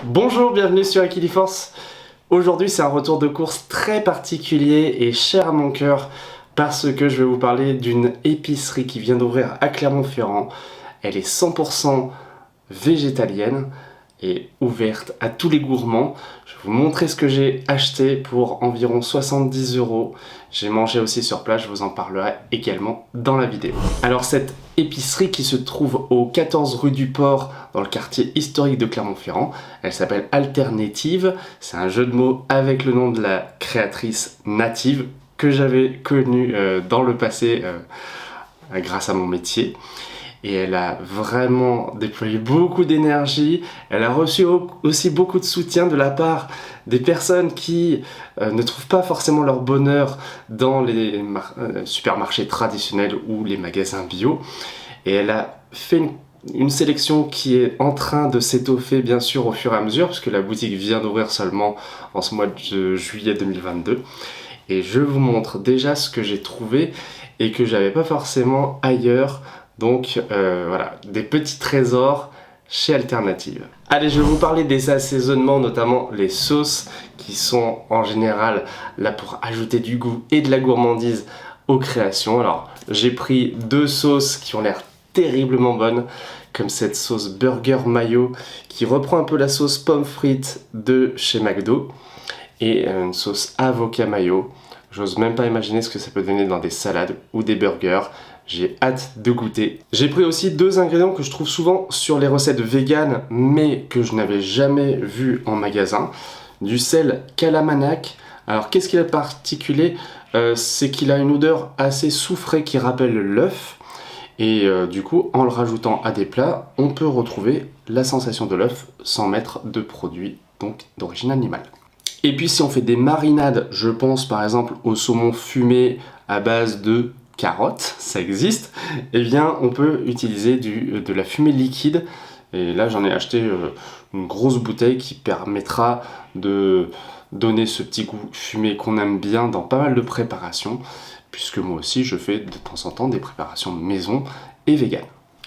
Bonjour, bienvenue sur Equiliforce. Aujourd'hui c'est un retour de course très particulier et cher à mon cœur parce que je vais vous parler d'une épicerie qui vient d'ouvrir à Clermont-Ferrand. Elle est 100% végétalienne et ouverte à tous les gourmands. Je vais vous montrer ce que j'ai acheté pour environ 70 €. J'ai mangé aussi sur place, je vous en parlerai également dans la vidéo. Alors cette épicerie qui se trouve au 14 rue du Port dans le quartier historique de Clermont-Ferrand, elle s'appelle Alternative. C'est un jeu de mots avec le nom de la créatrice Native que j'avais connue dans le passé grâce à mon métier. Et elle a vraiment déployé beaucoup d'énergie. Elle a reçu aussi beaucoup de soutien de la part des personnes qui ne trouvent pas forcément leur bonheur dans les supermarchés traditionnels ou les magasins bio. Et elle a fait une sélection qui est en train de s'étoffer bien sûr au fur et à mesure, puisque la boutique vient d'ouvrir seulement en ce mois de juillet 2022. Et je vous montre déjà ce que j'ai trouvé et que j'avais pas forcément ailleurs. Donc voilà, des petits trésors chez Alternative. Allez, je vais vous parler des assaisonnements, notamment les sauces qui sont en général là pour ajouter du goût et de la gourmandise aux créations. Alors j'ai pris deux sauces qui ont l'air terriblement bonnes, comme cette sauce burger mayo qui reprend un peu la sauce pomme frite de chez McDo et une sauce avocat mayo. J'ose même pas imaginer ce que ça peut donner dans des salades ou des burgers. J'ai hâte de goûter. J'ai pris aussi deux ingrédients que je trouve souvent sur les recettes véganes, mais que je n'avais jamais vu en magasin. Du sel Kalamanac. Alors qu'est-ce qu'il a de particulier? C'est qu'il a une odeur assez soufrée qui rappelle l'œuf. Et du coup, en le rajoutant à des plats, on peut retrouver la sensation de l'œuf sans mettre de produits donc d'origine animale. Et puis si on fait des marinades, je pense par exemple au saumon fumé à base de carottes, ça existe, et bien on peut utiliser de la fumée liquide. Et là j'en ai acheté une grosse bouteille qui permettra de donner ce petit goût fumé qu'on aime bien dans pas mal de préparations, puisque moi aussi je fais de temps en temps des préparations maison et vegan.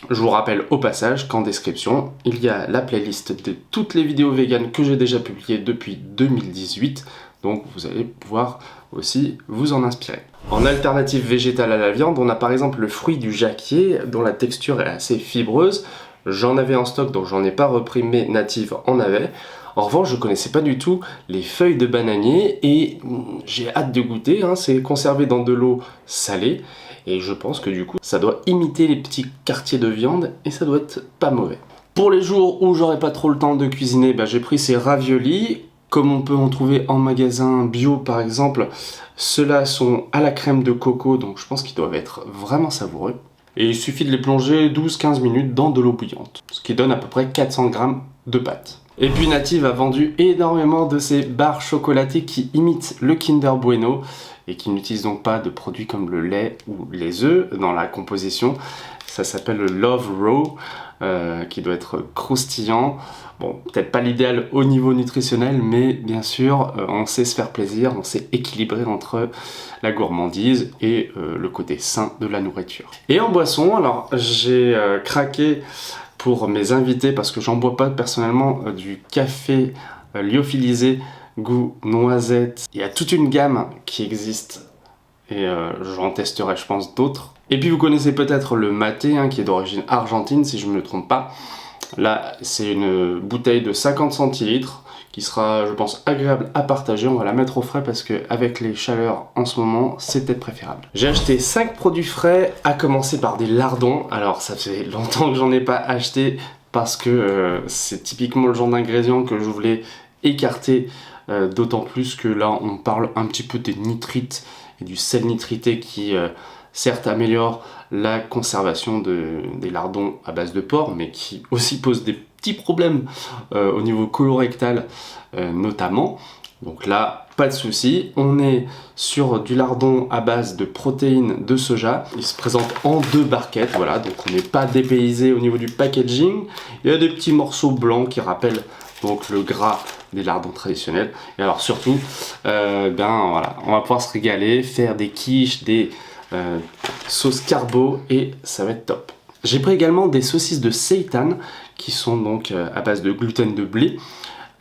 Je vous rappelle au passage qu'en description, il y a la playlist de toutes les vidéos véganes que j'ai déjà publiées depuis 2018, donc vous allez pouvoir aussi vous en inspirer. En alternative végétale à la viande, on a par exemple le fruit du jacquier, dont la texture est assez fibreuse. J'en avais en stock, donc j'en ai pas repris, mais Native en avait. En revanche, je connaissais pas du tout les feuilles de bananier et j'ai hâte de goûter, hein. C'est conservé dans de l'eau salée. Et je pense que du coup, ça doit imiter les petits quartiers de viande et ça doit être pas mauvais. Pour les jours où j'aurai pas trop le temps de cuisiner, j'ai pris ces raviolis. Comme on peut en trouver en magasin bio par exemple, ceux-là sont à la crème de coco, donc je pense qu'ils doivent être vraiment savoureux. Et il suffit de les plonger 12-15 minutes dans de l'eau bouillante, ce qui donne à peu près 400 g de pâte. Et puis Native a vendu énormément de ces barres chocolatées qui imitent le Kinder Bueno et qui n'utilisent donc pas de produits comme le lait ou les œufs dans la composition. Ça s'appelle le Love Raw, qui doit être croustillant. Bon, peut-être pas l'idéal au niveau nutritionnel, mais bien sûr, on sait se faire plaisir, on sait équilibrer entre la gourmandise et le côté sain de la nourriture. Et en boisson, alors j'ai craqué pour mes invités, parce que j'en bois pas personnellement, du café lyophilisé goût noisette. Il y a toute une gamme qui existe et j'en testerai je pense d'autres. Et puis vous connaissez peut-être le maté, hein, qui est d'origine argentine si je ne me trompe pas. Là c'est une bouteille de 50 centilitres qui sera je pense agréable à partager. On va la mettre au frais parce qu'avec les chaleurs en ce moment c'est peut-être préférable. J'ai acheté 5 produits frais, à commencer par des lardons. Alors ça fait longtemps que j'en ai pas acheté parce que c'est typiquement le genre d'ingrédient que je voulais écarter, d'autant plus que là on parle un petit peu des nitrites et du sel nitrité qui certes améliore la conservation des lardons à base de porc, mais qui aussi pose des petits problèmes au niveau colorectal notamment. Donc là, pas de souci. On est sur du lardon à base de protéines de soja. Il se présente en 2 barquettes, voilà, donc on n'est pas dépaysé au niveau du packaging. Il y a des petits morceaux blancs qui rappellent donc le gras des lardons traditionnels. Et alors surtout, voilà, on va pouvoir se régaler, faire des quiches, des sauces carbo et ça va être top. J'ai pris également des saucisses de seitan qui sont donc à base de gluten de blé.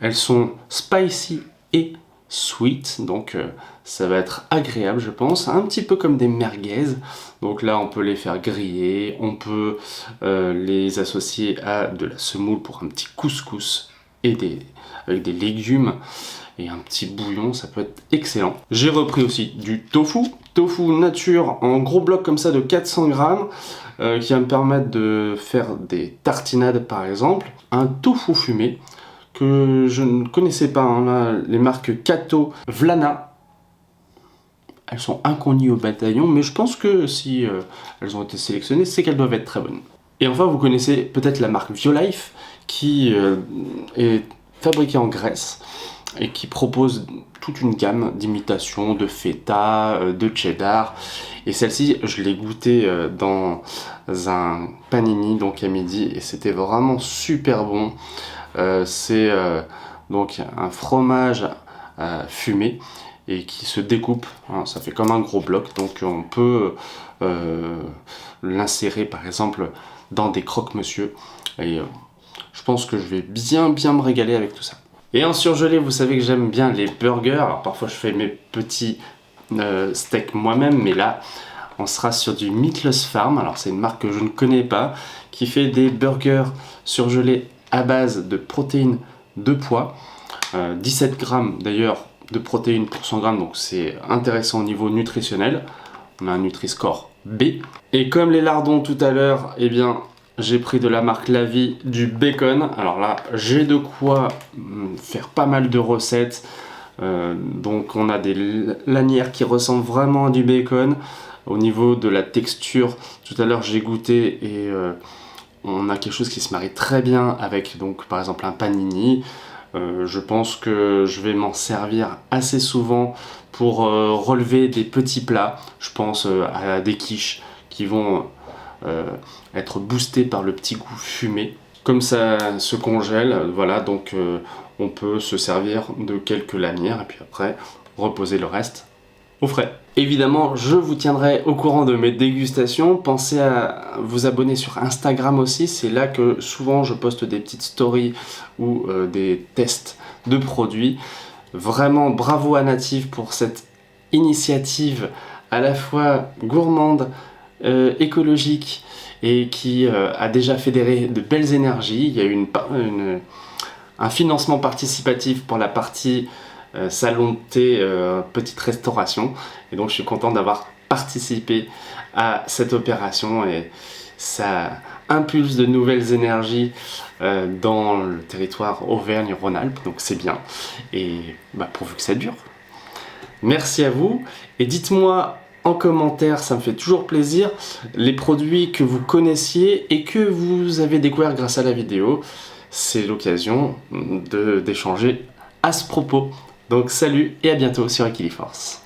Elles sont spicy et sweet, donc ça va être agréable je pense, un petit peu comme des merguez. Donc là on peut les faire griller, on peut les associer à de la semoule pour un petit couscous et avec des légumes et un petit bouillon, ça peut être excellent. J'ai repris aussi du tofu nature en gros bloc comme ça de 400 grammes qui va me permettre de faire des tartinades par exemple. Un tofu fumé que je ne connaissais pas, hein, là, les marques Kato, Vlana. Elles sont inconnues au bataillon, mais je pense que si elles ont été sélectionnées, c'est qu'elles doivent être très bonnes. Et enfin, vous connaissez peut-être la marque Violife, qui est fabriquée en Grèce et qui propose toute une gamme d'imitations de feta, de cheddar. Et celle-ci, je l'ai goûtée dans un panini, donc à midi, et c'était vraiment super bon. C'est donc un fromage fumé et qui se découpe, hein, ça fait comme un gros bloc, donc on peut l'insérer par exemple dans des croque-monsieur et je pense que je vais bien me régaler avec tout ça. Et en surgelé, vous savez que j'aime bien les burgers, alors parfois je fais mes petits steaks moi-même, mais là on sera sur du Meatless Farm, alors c'est une marque que je ne connais pas, qui fait des burgers surgelés à base de protéines de pois, 17 grammes d'ailleurs de protéines pour 100 grammes, donc c'est intéressant au niveau nutritionnel. On a un Nutri-Score B. Et comme les lardons tout à l'heure, eh bien j'ai pris de la marque La Vie du bacon. Alors là, j'ai de quoi faire pas mal de recettes. Donc on a des lanières qui ressemblent vraiment à du bacon. Au niveau de la texture, tout à l'heure j'ai goûté et on a quelque chose qui se marie très bien avec donc par exemple un panini. Je pense que je vais m'en servir assez souvent pour relever des petits plats. Je pense à des quiches qui vont être boostés par le petit goût fumé. Comme ça se congèle, voilà, donc on peut se servir de quelques lanières et puis après reposer le reste au frais. Évidemment, je vous tiendrai au courant de mes dégustations. Pensez à vous abonner sur Instagram aussi, c'est là que souvent je poste des petites stories ou des tests de produits. Vraiment bravo à Native pour cette initiative à la fois gourmande, écologique et qui a déjà fédéré de belles énergies. Il y a eu un financement participatif pour la partie salon de thé, petite restauration, et donc je suis content d'avoir participé à cette opération et ça impulse de nouvelles énergies dans le territoire Auvergne-Rhône-Alpes, donc c'est bien et pourvu que ça dure. Merci à vous et dites-moi en commentaire, ça me fait toujours plaisir, les produits que vous connaissiez et que vous avez découvert grâce à la vidéo. C'est l'occasion d'échanger à ce propos. Donc salut et à bientôt sur Equiliforce.